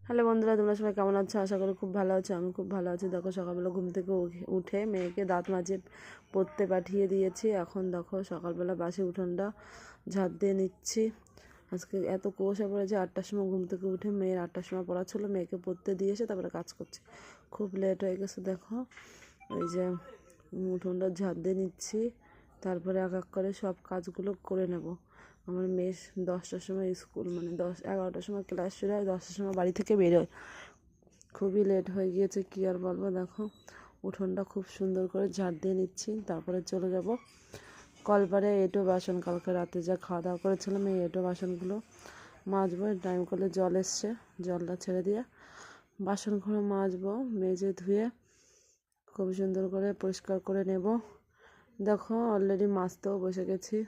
Hello বন্ধুরা, তোমরা সবাই কেমন আছো? আশা করি খুব ভালো আছো। আমি খুব ভালো আছি। দেখো, সকালবেলা ঘুম থেকে উঠে মেয়েকে দাঁত মাজিয়ে পড়তে পাঠিয়ে দিয়েছি। এখন দেখো সকালবেলা বাসি উঠোনটা ঝাড় দিয়ে নিচ্ছি। আজকে এত কুয়াশা পড়েছে। 8টার সময় ঘুম থেকে উঠে মেয়ের 8টার সময় পড়া ছিল, মেয়েকে পড়তে দিয়ে এসে তারপরে কাজ করছি। খুব লেট হয়ে গেছে। দেখো এই যে উঠোনটা ঝাড় দিয়ে নিচ্ছি, তারপরে এক এক করে সব কাজগুলো করে নেব। আমার মেয়ে 10টার সময় স্কুল, মানে 11টার সময় ক্লাস শুরু হয়, 10টার সময় বাড়ি থেকে বেরোয়। খুবই লেট হয়ে গিয়েছে, কী আর বলবো। দেখো উঠোনটা খুব সুন্দর করে ঝাড় দিয়ে নিচ্ছি, তারপরে চলে যাব কলপারে। এঁটো বাসন কালকে রাতে যা খাওয়া দাওয়া করেছিলাম, এই এঁটো বাসনগুলো মাজবো। টাইম করলে জল এসছে, জলটা ছেড়ে দিয়ে বাসনগুলো মাজবো, মেজে ধুয়ে খুব সুন্দর করে পরিষ্কার করে নেব। দেখো অলরেডি মাজতেও বসে গেছি।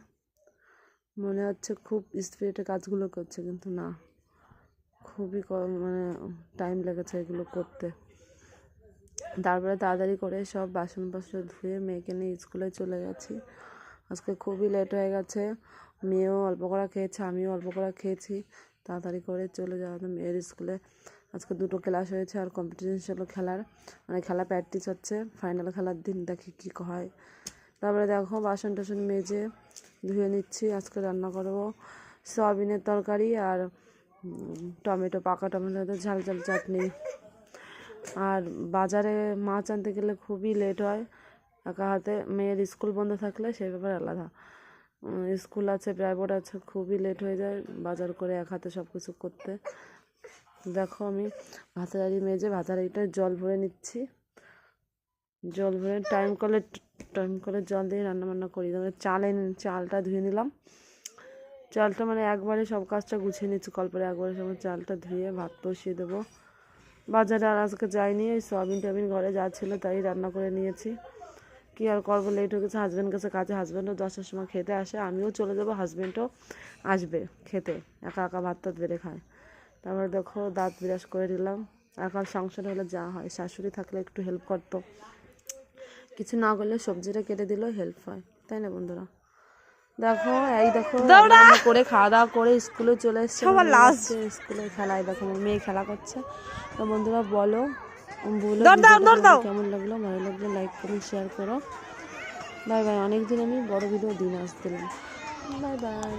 মনে হচ্ছে খুব স্পিডে কাজগুলো করছে, কিন্তু না, খুবই মানে টাইম লেগেছে এগুলো করতে। তারপরে তাড়াতাড়ি করে সব বাসনপত্র ধুয়ে মেয়েকে নিয়ে স্কুলে চলে গেছি। আজকে খুবই লেট হয়ে গেছে। মেয়েও অল্প করে খেয়েছে, আমিও অল্প করে খেয়েছি। তাড়াতাড়ি করে চলে যাওয়া মেয়ের স্কুলে। আজকে 2টো ক্লাস হয়েছে আর কম্পিটিশন ছিল খেলার, মানে খেলা প্র্যাকটিস হচ্ছে। ফাইনাল খেলার দিন দেখি কী হয়। তারপরে দেখো বাসন টাসন মেজে ধুয়ে নিচ্ছি। আজকে রান্না করবো সয়াবিনের তরকারি আর টমেটো, পাকা টমেটো ঝাল ঝাল চাটনি। আর বাজারে মাছ আনতে গেলে খুবই লেট হয় একা হাতে। মেয়ের স্কুল বন্ধ থাকলে সেই ব্যাপারে আলাদা। স্কুল আছে, প্রাইভেট আছে, খুবই লেট হয়ে যায় বাজার করে এক হাতে সব কিছু করতে। দেখো আমি ভাতারি মেজে ভাতারিটা জল ভরে নিচ্ছি। জল ভরে টাইম করে জল দিয়ে রান্নাবান্না করি। চালটা ধুয়ে নিলাম। চালটা মানে একবারে সব কাজটা গুছিয়ে নিচ্ছি। কলপারে একবারে সব চালটা ধুয়ে ভাত বসিয়ে দেবো। বাজারে আর আজকে যাইনি, ওই সয়াবিন ঘরে যা ছিল তাই রান্না করে নিয়েছি। কী আর করবো, লেট হয়ে গেছে। হাজব্যান্ড গেছে কাজে, হাজব্যান্ডও 10টার সময় খেতে আসে, আমিও চলে যাবো, হাজব্যান্ডও আসবে খেতে। একা একা ভাত টাত বেড়ে খায়। তারপরে দেখো দাঁত বিরাজ করে দিলাম। একা সংসার হলে যা হয়, শাশুড়ি থাকলে একটু হেল্প করতো, কিছু না করলে সবজিটা কেটে দিলেও হেল্প হয়, তাই না বন্ধুরা? দেখো এই দেখো রান্না করে খাওয়া দাওয়া করে স্কুলে চলে এসছে। স্কুলে খেলায় দেখো মেয়ে খেলা করছে। তো বন্ধুরা বলো কেমন লাগলো, ভালো লাগলে লাইক করো, শেয়ার করো। Bye bye. অনেকদিন আমি বড় ভিডিও দিন আসছিলাম। Bye bye.